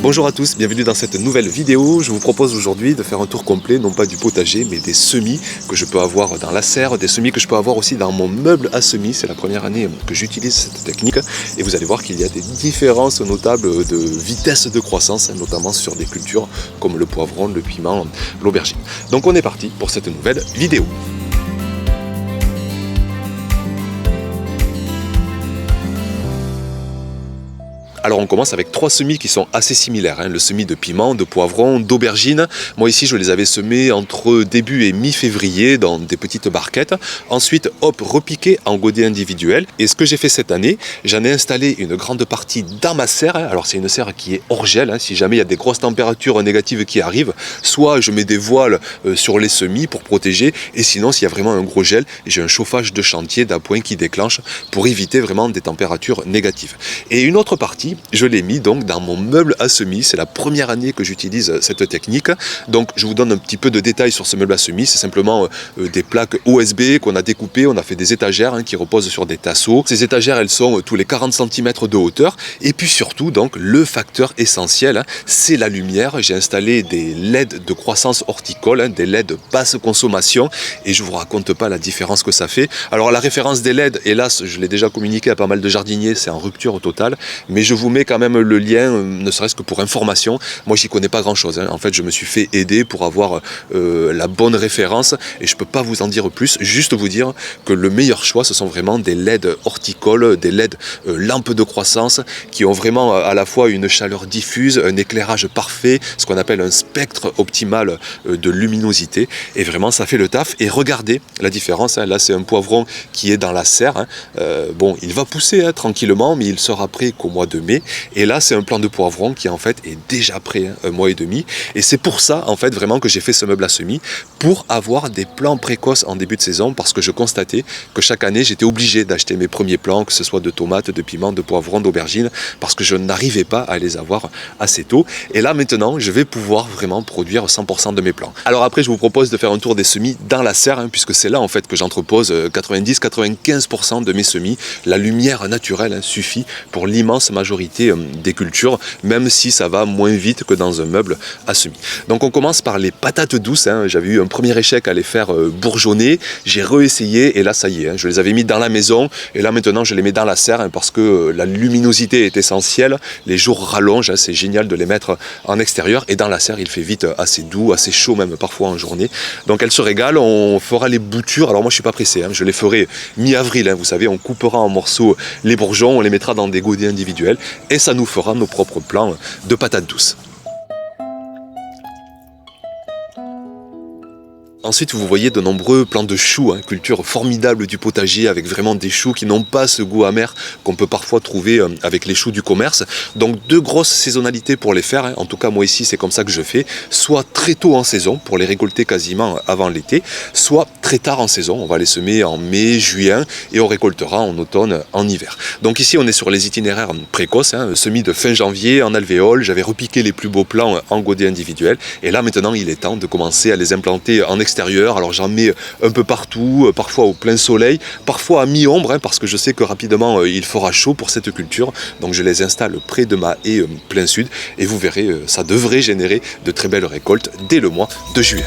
Bonjour à tous, bienvenue dans cette nouvelle vidéo. Je vous propose aujourd'hui de faire un tour complet, non pas du potager, mais des semis que je peux avoir dans la serre, des semis que je peux avoir aussi dans mon meuble à semis. C'est la première année que j'utilise cette technique et vous allez voir qu'il y a des différences notables de vitesse de croissance, notamment sur des cultures comme le poivron, le piment, l'aubergine. Donc on est parti pour cette nouvelle vidéo. Alors on commence avec trois semis qui sont assez similaires, le semis de piment, de poivron, d'aubergine. Moi ici je les avais semés entre début et mi-février dans des petites barquettes. Ensuite hop, repiqué en godets individuels. Et ce que j'ai fait cette année, j'en ai installé une grande partie dans ma serre. Alors c'est une serre qui est hors gel, si jamais il y a des grosses températures négatives qui arrivent, soit je mets des voiles sur les semis pour protéger, et sinon s'il y a vraiment un gros gel, j'ai un chauffage de chantier d'appoint qui déclenche pour éviter vraiment des températures négatives. Et une autre partie, je l'ai mis donc dans mon meuble à semis. C'est la première année que j'utilise cette technique. Donc je vous donne un petit peu de détails sur ce meuble à semis. C'est simplement des plaques OSB qu'on a découpées. On a fait des étagères qui reposent sur des tasseaux. Ces étagères, elles sont tous les 40 cm de hauteur. Et puis surtout, donc, le facteur essentiel, c'est la lumière. J'ai installé des LED de croissance horticole, des LED basse consommation. Et je ne vous raconte pas la différence que ça fait. Alors la référence des LED, hélas, je l'ai déjà communiqué à pas mal de jardiniers, c'est en rupture totale. Mais je vous mets quand même le lien, ne serait-ce que pour information. Moi, j'y connais pas grand-chose. En fait, je me suis fait aider pour avoir la bonne référence et je peux pas vous en dire plus. Juste vous dire que le meilleur choix, ce sont vraiment des LED horticoles, des LED lampes de croissance qui ont vraiment à la fois une chaleur diffuse, un éclairage parfait, ce qu'on appelle un spectre optimal de luminosité. Et vraiment, ça fait le taf. Et regardez la différence. Là, c'est un poivron qui est dans la serre. Bon, il va pousser tranquillement, mais il sera prêt qu'au mois de mai. Et là, c'est un plant de poivron qui en fait est déjà prêt, un mois et demi. Et c'est pour ça, en fait, vraiment que j'ai fait ce meuble à semis, pour avoir des plants précoces en début de saison, parce que je constatais que chaque année, j'étais obligé d'acheter mes premiers plants, que ce soit de tomates, de piments, de poivrons, d'aubergines, parce que je n'arrivais pas à les avoir assez tôt. Et là, maintenant, je vais pouvoir vraiment produire 100% de mes plants. Alors après, je vous propose de faire un tour des semis dans la serre, puisque c'est là, en fait, que j'entrepose 90-95% de mes semis. La lumière naturelle suffit pour l'immense majorité des cultures, même si ça va moins vite que dans un meuble à semis. Donc on commence par les patates douces. J'avais eu un premier échec à les faire bourgeonner, j'ai réessayé et là ça y est, je les avais mis dans la maison et là maintenant je les mets dans la serre parce que la luminosité est essentielle, les jours rallongent, c'est génial de les mettre en extérieur et dans la serre il fait vite assez doux, assez chaud même parfois en journée. Donc elles se régalent, on fera les boutures, alors moi je suis pas pressé, je les ferai mi-avril, vous savez, on coupera en morceaux les bourgeons, on les mettra dans des godets individuels et ça nous fera nos propres plants de patates douces. Ensuite, vous voyez de nombreux plants de choux, culture formidable du potager, avec vraiment des choux qui n'ont pas ce goût amer qu'on peut parfois trouver avec les choux du commerce. Donc deux grosses saisonnalités pour les faire, en tout cas moi ici c'est comme ça que je fais, soit très tôt en saison pour les récolter quasiment avant l'été, soit très tard en saison, on va les semer en mai, juin et on récoltera en automne, en hiver. Donc ici on est sur les itinéraires précoces, semis de fin janvier en alvéole, j'avais repiqué les plus beaux plants en godets individuels et là maintenant il est temps de commencer à les implanter en extérieur. Alors j'en mets un peu partout, parfois au plein soleil, parfois à mi-ombre, parce que je sais que rapidement il fera chaud pour cette culture. Donc je les installe près de ma haie plein sud et vous verrez, ça devrait générer de très belles récoltes dès le mois de juillet.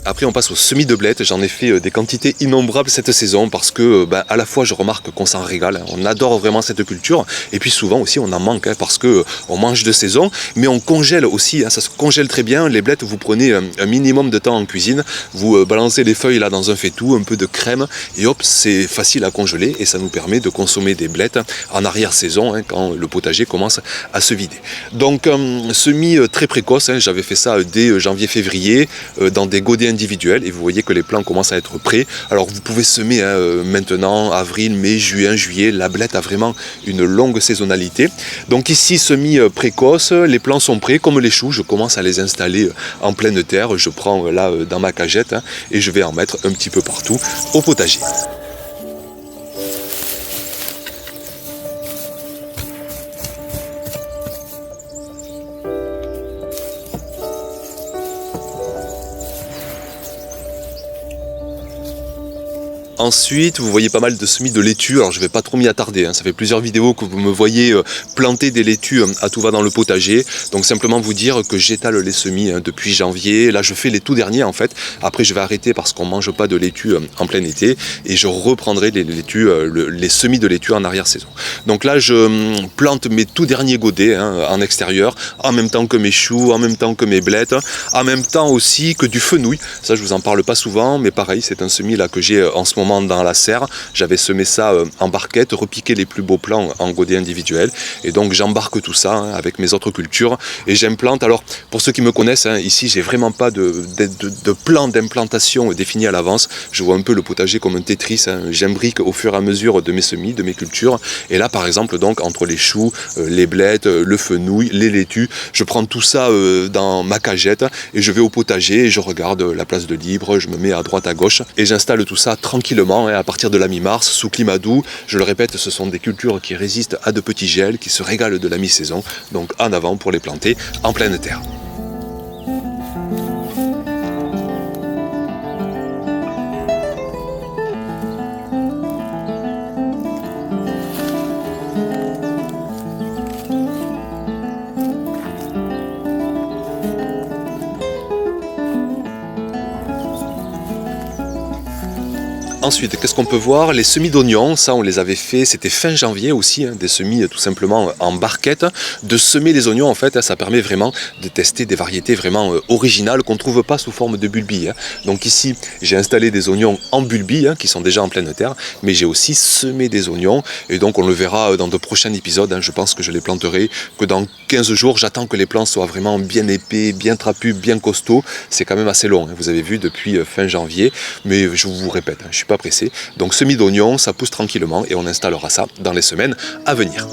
Après on passe au semis de blettes, j'en ai fait des quantités innombrables cette saison parce que à la fois je remarque qu'on s'en régale, on adore vraiment cette culture et puis souvent aussi on en manque parce que on mange de saison mais on congèle aussi, ça se congèle très bien, les blettes vous prenez un minimum de temps en cuisine, vous balancez les feuilles là dans un faitout, un peu de crème et hop c'est facile à congeler et ça nous permet de consommer des blettes en arrière-saison quand le potager commence à se vider. Donc semis très précoce, j'avais fait ça dès janvier-février dans des godets individuel et vous voyez que les plants commencent à être prêts. Alors vous pouvez semer maintenant, avril, mai, juin, juillet. La blette a vraiment une longue saisonnalité. Donc ici, semis précoce, les plants sont prêts comme les choux. Je commence à les installer en pleine terre. Je prends là dans ma cagette et je vais en mettre un petit peu partout au potager. Ensuite, vous voyez pas mal de semis de laitue. Alors je ne vais pas trop m'y attarder, ça fait plusieurs vidéos que vous me voyez planter des laitues à tout va dans le potager. Donc simplement vous dire que j'étale les semis depuis janvier. Là je fais les tout derniers en fait. Après je vais arrêter parce qu'on ne mange pas de laitue en plein été. Et je reprendrai les semis de laitue en arrière-saison. Donc là je plante mes tout derniers godets en extérieur. En même temps que mes choux, en même temps que mes blettes. En même temps aussi que du fenouil. Ça je vous en parle pas souvent. Mais pareil c'est un semis là que j'ai en ce moment dans la serre. J'avais semé ça en barquette, repiqué les plus beaux plants en godets individuels et donc j'embarque tout ça avec mes autres cultures et j'implante. Alors pour ceux qui me connaissent, ici j'ai vraiment pas de plan d'implantation défini à l'avance. Je vois un peu le potager comme un Tetris, j'imbrique au fur et à mesure de mes semis, de mes cultures et là par exemple donc entre les choux, les blettes, le fenouil, les laitues, je prends tout ça dans ma cagette et je vais au potager et je regarde la place de libre, je me mets à droite à gauche et j'installe tout ça tranquillement à partir de la mi-mars, sous climat doux. Je le répète, ce sont des cultures qui résistent à de petits gels, qui se régalent de la mi-saison, donc en avant pour les planter en pleine terre. Ensuite, qu'est-ce qu'on peut voir? Les semis d'oignons, ça on les avait fait, c'était fin janvier aussi, des semis tout simplement en barquette. De semer les oignons en fait, ça permet vraiment de tester des variétés vraiment originales qu'on ne trouve pas sous forme de bulbes. Donc ici, j'ai installé des oignons en bulbes qui sont déjà en pleine terre, mais j'ai aussi semé des oignons et donc on le verra dans de prochains épisodes. Je pense que je les planterai que dans 15 jours. J'attends que les plants soient vraiment bien épais, bien trapus, bien costauds. C'est quand même assez long, vous avez vu depuis fin janvier, mais je vous répète, je ne suis pas pressé. Donc semis d'oignons, ça pousse tranquillement et on installera ça dans les semaines à venir.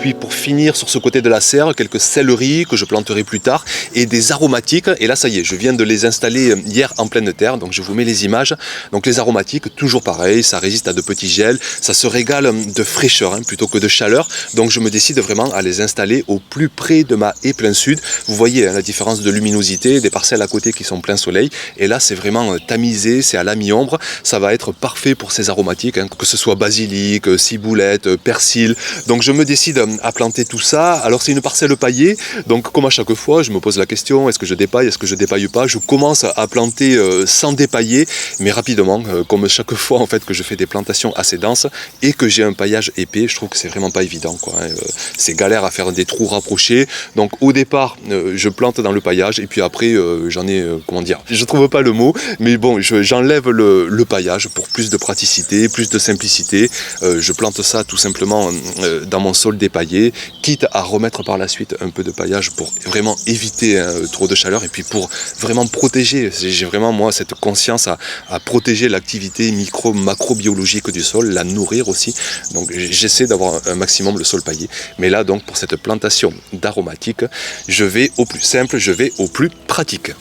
Puis pour finir sur ce côté de la serre, quelques céleris que je planterai plus tard et des aromatiques. Et là ça y est, je viens de les installer hier en pleine terre, donc je vous mets les images. Donc les aromatiques, toujours pareil, ça résiste à de petits gels, ça se régale de fraîcheur plutôt que de chaleur. Donc je me décide vraiment à les installer au plus près de ma haie plein sud. Vous voyez la différence de luminosité, des parcelles à côté qui sont plein soleil. Et là c'est vraiment tamisé, c'est à la mi-ombre. Ça va être parfait pour ces aromatiques, que ce soit basilic, ciboulette, persil. Donc je me décide à planter tout ça. Alors c'est une parcelle paillée, donc comme à chaque fois je me pose la question, est-ce que je dépaille, est-ce que je dépaille pas? Je commence à planter sans dépailler, mais rapidement, comme chaque fois en fait que je fais des plantations assez denses et que j'ai un paillage épais, je trouve que c'est vraiment pas évident c'est galère à faire des trous rapprochés. Donc au départ je plante dans le paillage et puis après j'en ai je trouve pas le mot, mais bon j'enlève le paillage pour plus de praticité, plus de simplicité. Je plante ça tout simplement dans mon sol dépaillé, quitte à remettre par la suite un peu de paillage pour vraiment éviter trop de chaleur et puis pour vraiment protéger. J'ai vraiment moi cette conscience à protéger l'activité macrobiologique du sol, la nourrir aussi. Donc j'essaie d'avoir un maximum le sol paillé. Mais là donc pour cette plantation d'aromatiques, je vais au plus simple, je vais au plus pratique.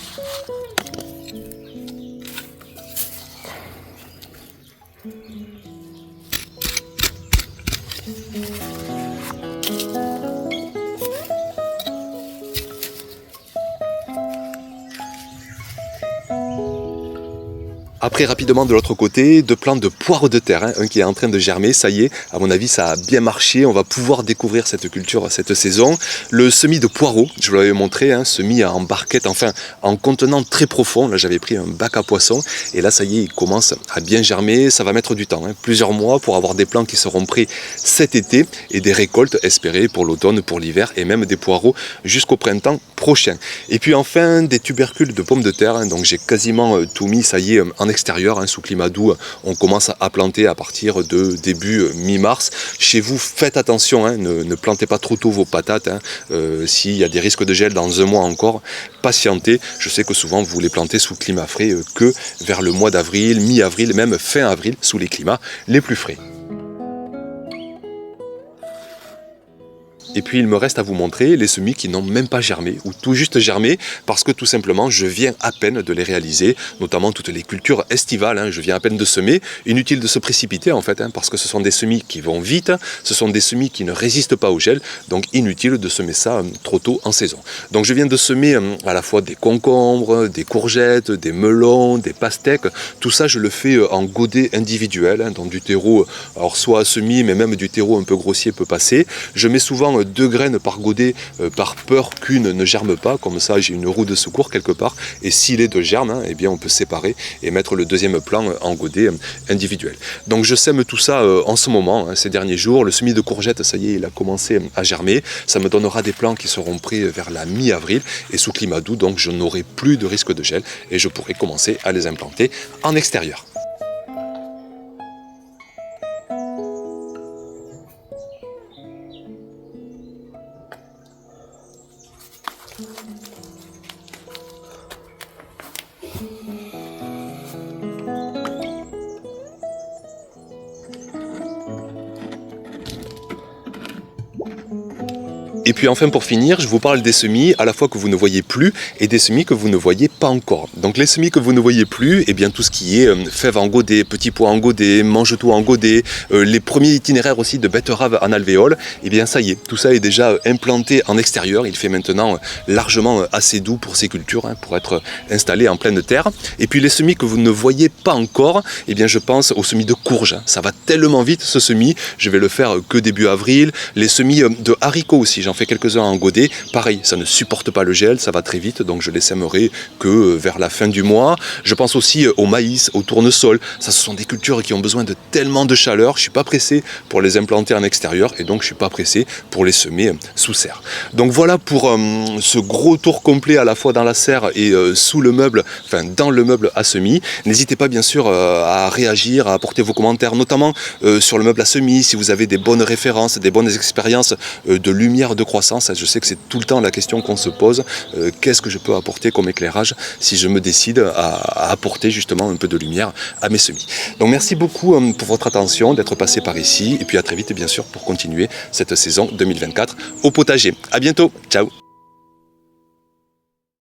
Après rapidement de l'autre côté, deux plants de poire de terre, un qui est en train de germer, ça y est, à mon avis ça a bien marché, on va pouvoir découvrir cette culture cette saison. Le semis de poireaux, je vous l'avais montré, semis en barquette, enfin en contenant très profond, là j'avais pris un bac à poissons et là ça y est, il commence à bien germer, ça va mettre du temps, plusieurs mois pour avoir des plants qui seront prêts cet été et des récoltes espérées pour l'automne, pour l'hiver et même des poireaux jusqu'au printemps prochain. Et puis enfin des tubercules de pommes de terre, donc j'ai quasiment tout mis, ça y est, en extérieur, sous climat doux. On commence à planter à partir de début mi-mars. Chez vous, faites attention, ne plantez pas trop tôt vos patates. S'il y a des risques de gel dans un mois encore, patientez. Je sais que souvent vous les plantez sous climat frais que vers le mois d'avril, mi-avril, même fin avril, sous les climats les plus frais. Et puis il me reste à vous montrer les semis qui n'ont même pas germé ou tout juste germé parce que tout simplement je viens à peine de les réaliser, notamment toutes les cultures estivales, je viens à peine de semer. Inutile de se précipiter en fait parce que ce sont des semis qui vont vite, ce sont des semis qui ne résistent pas au gel, donc inutile de semer ça trop tôt en saison. Donc je viens de semer à la fois des concombres, des courgettes, des melons, des pastèques, tout ça je le fais en godets individuels, dans du terreau, alors soit à semis mais même du terreau un peu grossier peut passer. Je mets souvent 2 graines par godet par peur qu'une ne germe pas, comme ça j'ai une roue de secours quelque part, et si les deux germent, eh bien on peut séparer et mettre le deuxième plant en godet individuel. Donc je sème tout ça en ce moment, ces derniers jours. Le semis de courgettes, ça y est, il a commencé à germer, ça me donnera des plants qui seront prêts vers la mi-avril et sous climat doux, donc je n'aurai plus de risque de gel et je pourrai commencer à les implanter en extérieur. Et puis enfin pour finir, je vous parle des semis à la fois que vous ne voyez plus et des semis que vous ne voyez pas encore. Donc les semis que vous ne voyez plus, eh bien tout ce qui est fèves en godet, petits pois en godet, mange-tout en godet, les premiers itinéraires aussi de betteraves en alvéole, eh bien ça y est, tout ça est déjà implanté en extérieur. Il fait maintenant largement assez doux pour ces cultures, pour être installé en pleine terre. Et puis les semis que vous ne voyez pas encore, eh bien je pense aux semis de courge. Ça va tellement vite ce semis, je vais le faire que début avril. Les semis de haricots aussi, j'en fais quelques-uns en godet. Pareil, ça ne supporte pas le gel, ça va très vite, donc je les sèmerai que vers la fin du mois. Je pense aussi au maïs, au tournesol. Ça, ce sont des cultures qui ont besoin de tellement de chaleur. Je ne suis pas pressé pour les implanter en extérieur et donc je ne suis pas pressé pour les semer sous serre. Donc voilà pour ce gros tour complet à la fois dans la serre et sous le meuble, enfin dans le meuble à semis. N'hésitez pas bien sûr à réagir, à apporter vos commentaires, notamment sur le meuble à semis, si vous avez des bonnes références, des bonnes expériences de lumière de croissance. Je sais que c'est tout le temps la question qu'on se pose. Qu'est-ce que je peux apporter comme éclairage si je me décide à apporter justement un peu de lumière à mes semis. Donc merci beaucoup pour votre attention, d'être passé par ici et puis à très vite bien sûr pour continuer cette saison 2024 au potager. À bientôt, ciao.